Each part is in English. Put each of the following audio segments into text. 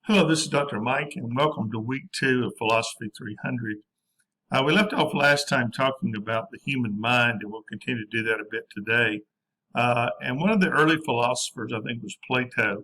Hello, this is Dr. Mike, and welcome to week 2 of Philosophy 300. We left off last time talking about the human mind, and we'll continue to do that a bit today. And one of the early philosophers, I think, was Plato,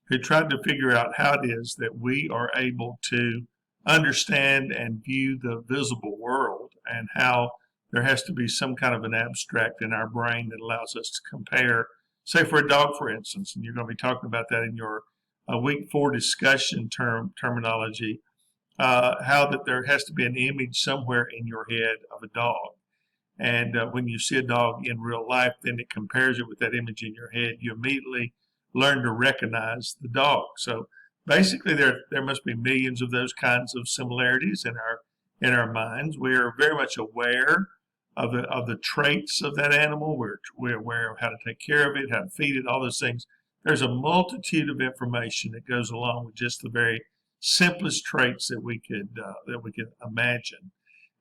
who tried to figure out how it is that we are able to understand and view the visible world, and how there has to be some kind of an abstract in our brain that allows us to compare, say, for a dog, for instance, and you're going to be talking about that in your week 4 discussion terminology, how that there has to be an image somewhere in your head of a dog. And when you see a dog in real life, then it compares it with that image in your head. You immediately learn to recognize the dog. So basically there must be millions of those kinds of similarities in our minds. We are very much aware of the traits of that animal. We're aware of how to take care of it, how to feed it, all those things. There's a multitude of information that goes along with just the very simplest traits that we could imagine.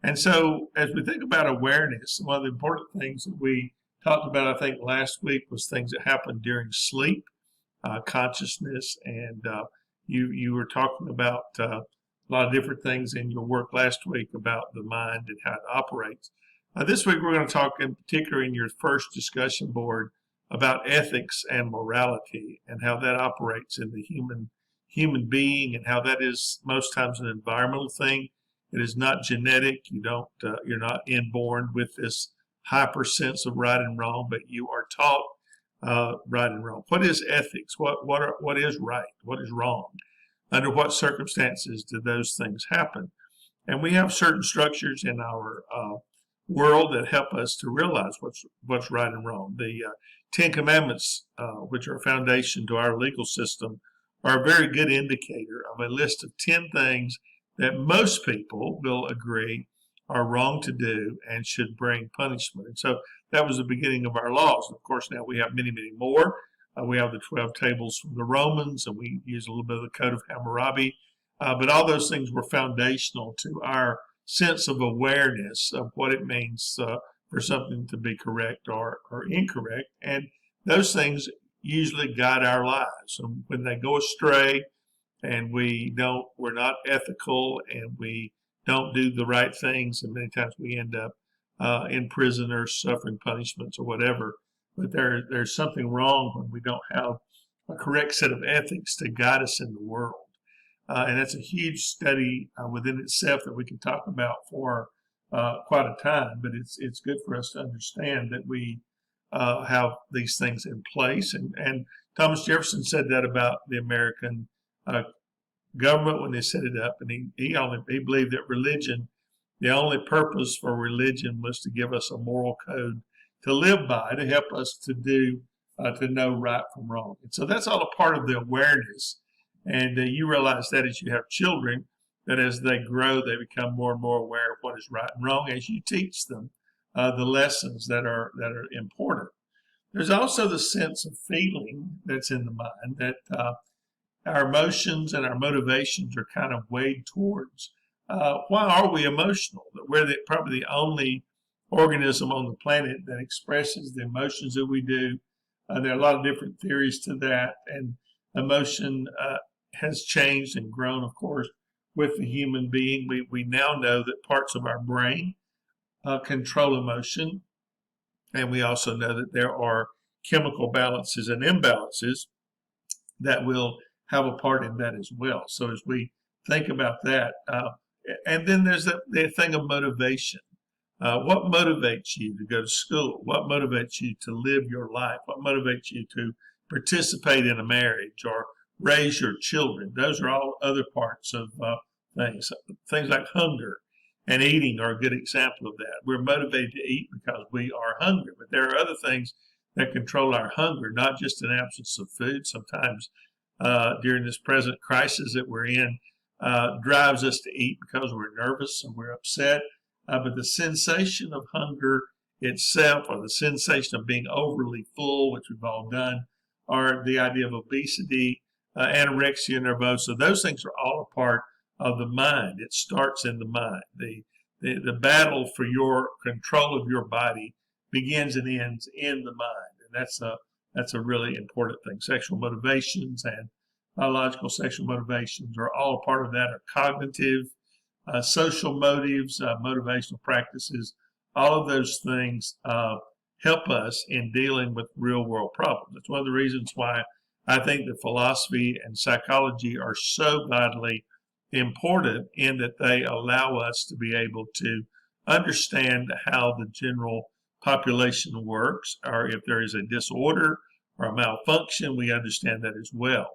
And so, as we think about awareness, one of the important things that we talked about, I think, last week was things that happen during sleep, consciousness, and you were talking about a lot of different things in your work last week about the mind and how it operates. This week, we're going to talk in particular in your first discussion board about ethics and morality and how that operates in the human being, and how that is most times an environmental thing. It is not genetic. You're not inborn with this hyper sense of right and wrong, but you are taught right and wrong. What is ethics? What is right? What is wrong? Under what circumstances do those things happen? And we have certain structures in our world that help us to realize what's right and wrong. The Ten Commandments, which are a foundation to our legal system, are a very good indicator of a list of 10 things that most people will agree are wrong to do and should bring punishment. And so that was the beginning of our laws. And of course, now we have many, many more. We have the 12 tables from the Romans, and we use a little bit of the Code of Hammurabi. But all those things were foundational to our sense of awareness of what it means for something to be correct or incorrect. And those things usually guide our lives. So when they go astray and we're not ethical and we don't do the right things, and many times we end up in prison or suffering punishments or whatever. But there's something wrong when we don't have a correct set of ethics to guide us in the world. And that's a huge study within itself that we can talk about for quite a time. But it's good for us to understand that we have these things in place. And Thomas Jefferson said that about the American government when they set it up. And he believed that religion, the only purpose for religion was to give us a moral code to live by, to help us to know right from wrong. And so that's all a part of the awareness. And you realize that as you have children, that as they grow, they become more and more aware of what is right and wrong as you teach them the lessons that are important. There's also the sense of feeling that's in the mind, that our emotions and our motivations are kind of weighed towards. Why are we emotional? We're probably the only organism on the planet that expresses the emotions that we do. There are a lot of different theories to that, and emotion has changed and grown, of course, with the human being. We now know that parts of our brain control emotion, and we also know that there are chemical balances and imbalances that will have a part in that as well. So as we think about that, and then there's the thing of motivation. What motivates you to go to school? What motivates you to live your life? What motivates you to participate in a marriage or raise your children? Those are all other parts of things. Things like hunger and eating are a good example of that. We're motivated to eat because we are hungry, but there are other things that control our hunger, not just an absence of food. Sometimes during this present crisis that we're in, drives us to eat because we're nervous and we're upset. But the sensation of hunger itself, or the sensation of being overly full, which we've all done, or the idea of obesity, anorexia nervosa, those things are all a part of the mind. It starts in the mind. The battle for your control of your body begins and ends in the mind, and that's a really important thing. Sexual motivations and biological, sexual motivations are all a part of that, are cognitive, social motives, motivational practices. All of those things help us in dealing with real world problems. That's one of the reasons why I think that philosophy and psychology are so vitally important, in that they allow us to be able to understand how the general population works, or if there is a disorder or a malfunction, we understand that as well.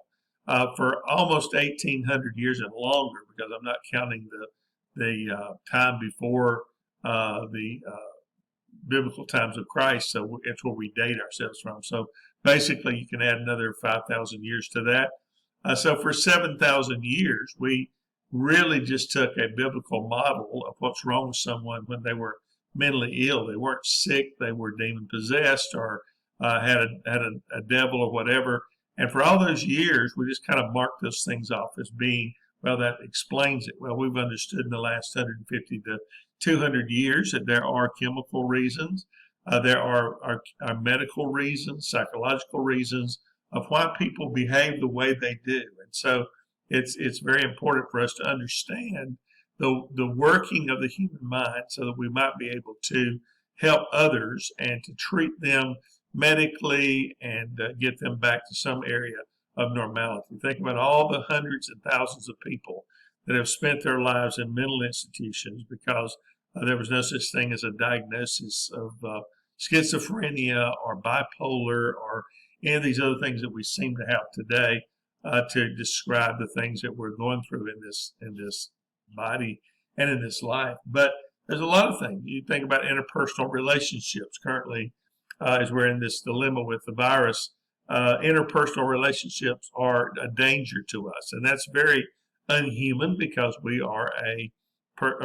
For almost 1,800 years and longer, because I'm not counting the time before the biblical times of Christ, so it's where we date ourselves from. So basically, you can add another 5,000 years to that. So for 7,000 years, we really just took a biblical model of what's wrong with someone when they were mentally ill. They weren't sick; they were demon possessed, or had a devil or whatever. And for all those years, we just kind of marked those things off as being, well, that explains it. Well, we've understood in the last 150 to 200 years that there are chemical reasons, there are medical reasons, psychological reasons of why people behave the way they do. And so it's very important for us to understand the working of the human mind, so that we might be able to help others and to treat them medically and get them back to some area of normality. Think about all the hundreds and thousands of people that have spent their lives in mental institutions because there was no such thing as a diagnosis of schizophrenia or bipolar or any of these other things that we seem to have today to describe the things that we're going through in this body and in this life. But there's a lot of things. You think about interpersonal relationships currently, as we're in this dilemma with the virus. Interpersonal relationships are a danger to us, and that's very unhuman because we are a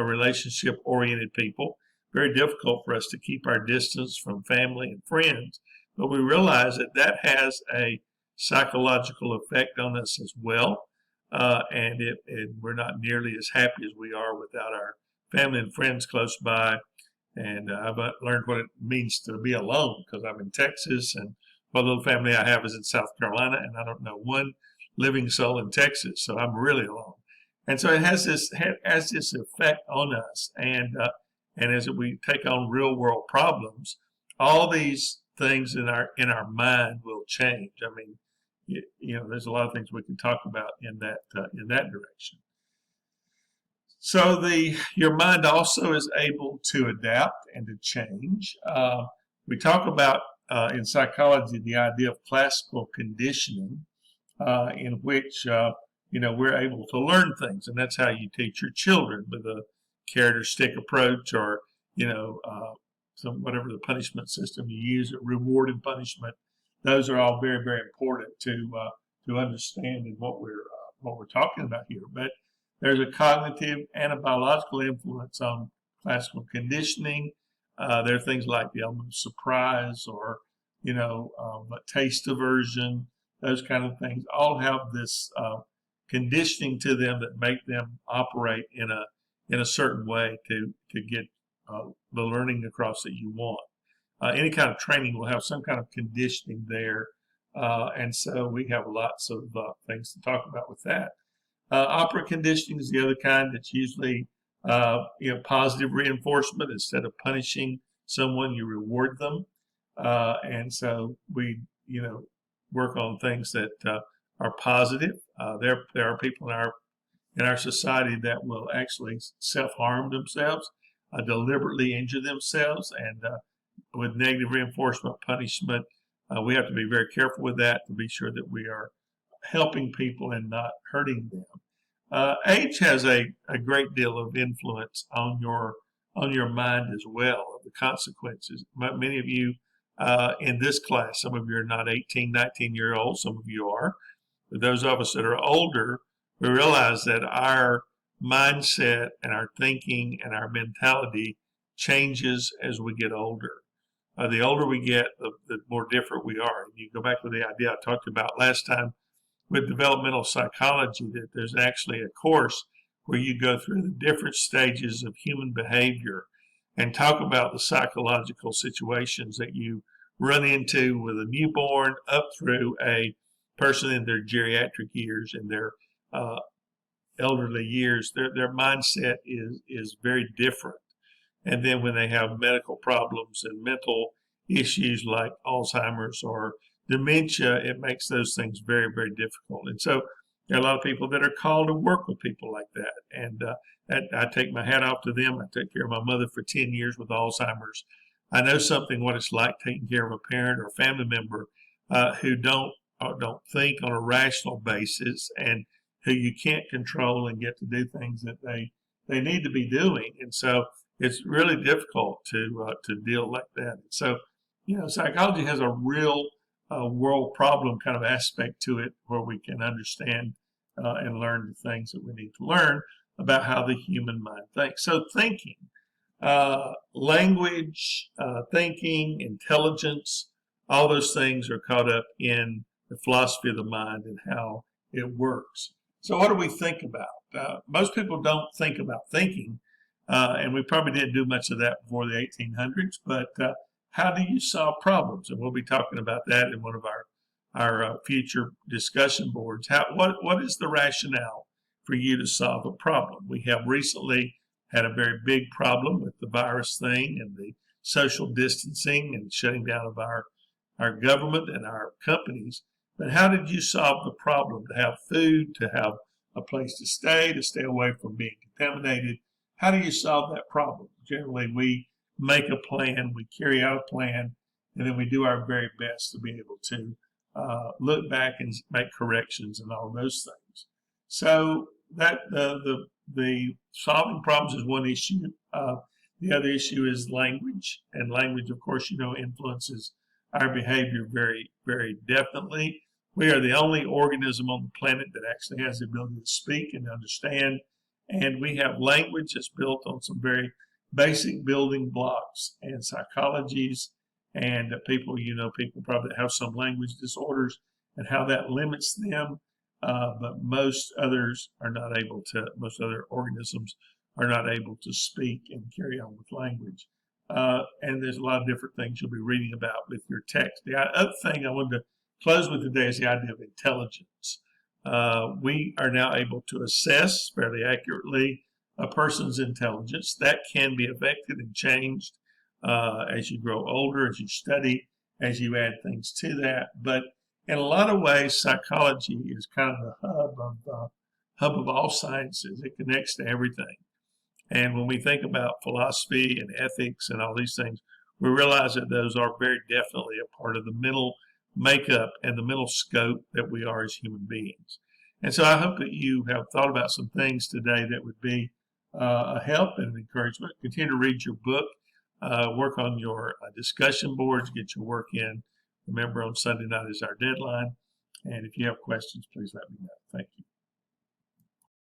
relationship-oriented people. Very difficult for us to keep our distance from family and friends, but we realize that that has a psychological effect on us as well, and we're not nearly as happy as we are without our family and friends close by. And I've learned what it means to be alone, because I'm in Texas, and what little family I have is in South Carolina, and I don't know one living soul in Texas, so I'm really alone. And so it has this effect on us, and as we take on real world problems, all these things in our mind will change. I mean, there's a lot of things we can talk about in that direction. So your mind also is able to adapt and to change. We talk about in psychology the idea of classical conditioning, in which we're able to learn things, and that's how you teach your children, with a carrot or stick approach, or whatever the punishment system you use, reward and punishment. Those are all very, very important to understand in what we're talking about here. But there's a cognitive and a biological influence on classical conditioning. There are things like the element of surprise, or taste aversion. Those kind of things all have this conditioning to them that make them operate in a certain way to get the learning across that you want. Any kind of training will have some kind of conditioning there, and so we have lots of things to talk about with that. Operant conditioning is the other kind that's usually positive reinforcement. Instead of punishing someone, you reward them, and so we work on things that are positive. There are people in our society that will actually self-harm themselves, deliberately injure themselves, and with negative reinforcement punishment, we have to be very careful with that to be sure that we are helping people and not hurting them. Age has a great deal of influence on your mind as well, of the consequences. Many of you in this class, some of you are not 18, 19-year-olds, some of you are. But those of us that are older, we realize that our mindset and our thinking and our mentality changes as we get older. The older we get, the more different we are. And you go back to the idea I talked about last time with developmental psychology, that there's actually a course where you go through the different stages of human behavior and talk about the psychological situations that you run into with a newborn up through a person in their geriatric years, in their elderly years, their mindset is very different. And then when they have medical problems and mental issues like Alzheimer's or dementia, it makes those things very, very difficult. And so there are a lot of people that are called to work with people like that. And I take my hat off to them. I took care of my mother for 10 years with Alzheimer's. I know something what it's like taking care of a parent or a family member who don't think on a rational basis, and who you can't control and get to do things that they need to be doing. And so it's really difficult to deal like that. And so, psychology has a real world problem kind of aspect to it, where we can understand and learn the things that we need to learn about how the human mind thinks. So thinking, language, thinking, intelligence, all those things are caught up in the philosophy of the mind and how it works. So what do we think about? Most people don't think about thinking, and we probably didn't do much of that before the 1800s, but how do you solve problems? And we'll be talking about that in one of our future discussion boards. What is the rationale for you to solve a problem? We have recently had a very big problem with the virus thing and the social distancing and shutting down of our government and our companies. But how did you solve the problem? To have food, to have a place to stay away from being contaminated. How do you solve that problem? Generally, we make a plan, we carry out a plan, and then we do our very best to be able to look back and make corrections and all those things. So that the solving problems is one issue. The other issue is language, and language, of course, influences our behavior very, very definitely. We are the only organism on the planet that actually has the ability to speak and understand, and we have language that's built on some very basic building blocks and psychologies, and people probably have some language disorders and how that limits them, but most other organisms are not able to speak and carry on with language. And there's a lot of different things you'll be reading about with your text. The other thing I wanted to close with today is the idea of intelligence. We are now able to assess fairly accurately a person's intelligence. That can be affected and changed as you grow older, as you study, as you add things to that. But in a lot of ways, psychology is kind of the hub of all sciences. It connects to everything. And when we think about philosophy and ethics and all these things, we realize that those are very definitely a part of the mental makeup and the mental scope that we are as human beings. And so I hope that you have thought about some things today that would be a help and an encouragement. Continue to read your book, work on your discussion boards, get your work in. Remember, on Sunday night is our deadline. And if you have questions, please let me know. Thank you.